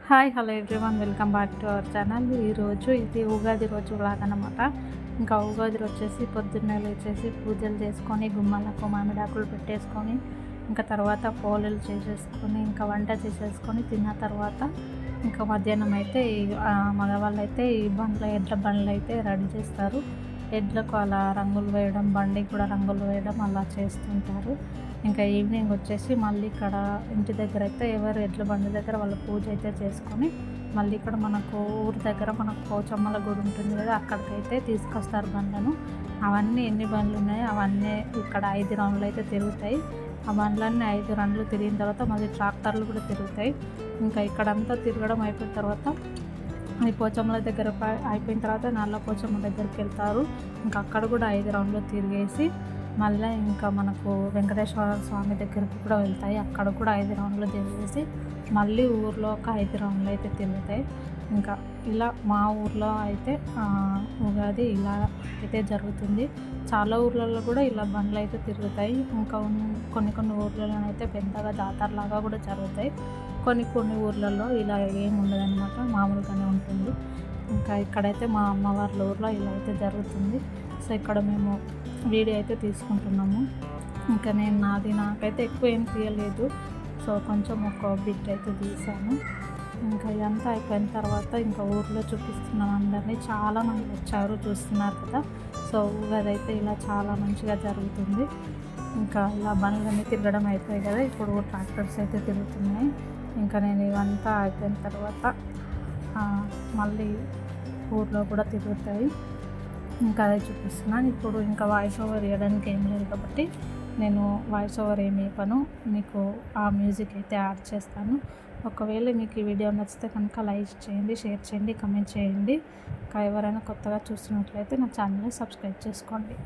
Hi hello everyone, welcome back to our channel. ఈరోజు ఇది ఉగాది రోజు వ్లాగ్ అనమాట. ఇంకా ఉగాది వచ్చేసి పొద్దున్నే లేచేసి పూజలు చేసుకొని గుమ్మాలకు మామిడాకులు పెట్టేసుకొని ఇంకా తర్వాత పోలేలు చేసేసుకొని ఇంకా వంట చేసేసుకొని తిన్న తర్వాత ఇంకా మధ్యాహ్నం అయితే మగవాళ్ళు అయితే ఈ ఎడ్ల బండ్లు అయితే రెడీ చేస్తారు. ఎడ్లకు అలా రంగులు వేయడం, బండికి కూడా రంగులు వేయడం అలా చేస్తుంటారు. ఇంకా ఈవినింగ్ వచ్చేసి మళ్ళీ ఇక్కడ ఇంటి దగ్గర అయితే ఎవరు ఎడ్ల బండి దగ్గర వాళ్ళ పూజ అయితే చేసుకొని మళ్ళీ ఇక్కడ మనకు ఊరి దగ్గర మనకు పోచమ్మల గుడి ఉంటుంది కదా, అక్కడికైతే తీసుకొస్తారు బండ్లను. అవన్నీ ఎన్ని బండ్లు ఉన్నాయో అవన్నీ ఇక్కడ 5 రౌండ్లు అయితే తిరుగుతాయి. ఆ బండ్లన్నీ 5 రౌండ్లు తిరిగిన తర్వాత మళ్ళీ ట్రాక్టర్లు కూడా తిరుగుతాయి. ఇంకా ఇక్కడంతా తిరగడం అయిపోయిన తర్వాత ఈ పోచమ్మల దగ్గర అయిపోయిన తర్వాత నల్ల పోచమ్మ దగ్గరికి వెళ్తారు. ఇంకా అక్కడ కూడా 5 రౌండ్లు తిరిగేసి మళ్ళీ ఇంకా మనకు వెంకటేశ్వర స్వామి దగ్గరికి కూడా వెళ్తాయి. అక్కడ కూడా 5 రౌండ్లు తిరిగేసి మళ్ళీ ఊర్లో ఒక 5 రౌండ్లు అయితే తిరుగుతాయి. ఇంకా ఇలా మా ఊర్లో అయితే ఉగాది ఇలా అయితే జరుగుతుంది. చాలా ఊర్లలో కూడా ఇలా బండ్లు అయితే తిరుగుతాయి. ఇంకా కొన్ని ఊర్లలోనైతే పెద్దగా జాతరలాగా కూడా జరుగుతాయి. కొన్ని ఊర్లలో ఇలా ఏమి ఉండదన్నమాట, మామూలుగానే ఉంటుంది. ఇంకా ఇక్కడైతే మా అమ్మ వాళ్ళ ఊర్లో ఇలా అయితే జరుగుతుంది. సో ఇక్కడ మేము వీడియో అయితే తీసుకుంటున్నాము. ఇంకా నాకైతే ఎక్కువ ఏం తీయలేదు. సో కొంచెం ఒక బిట్ అయితే తీసాను. ఇంకా ఇదంతా అయిపోయిన తర్వాత ఇంకా ఊర్లో చూపిస్తున్నాం అందరినీ. చాలామంది వచ్చారు, చూస్తున్నారు కదా. సో ఉగాది అయితే ఇలా చాలా మంచిగా జరుగుతుంది. ఇంకా ఇలా బండ్లన్నీ తిరగడం అయిపోయాయి కదా, ఇప్పుడు ట్రాక్టర్స్ అయితే తిరుగుతున్నాయి. ఇంకా నేను ఇవంతా అయిపోయిన తర్వాత మళ్ళీ ఊర్లో కూడా తిరుగుతాయి. ఇంకా అదే చూపిస్తున్నాను. ఇప్పుడు ఇంకా వాయిస్ ఓవర్ ఇవ్వడానికి ఏం లేదు కాబట్టి నేను వాయిస్ ఓవర్ ఏమి ఇవ్వను, మీకు ఆ మ్యూజిక్ అయితే యాడ్ చేస్తాను. ఒకవేళ మీకు ఈ వీడియో నచ్చితే కనుక లైక్ చేయండి, షేర్ చేయండి, కమెంట్ చేయండి. ఇంకా ఎవరైనా కొత్తగా చూస్తున్నట్లయితే నా ఛానల్ని సబ్స్క్రైబ్ చేసుకోండి.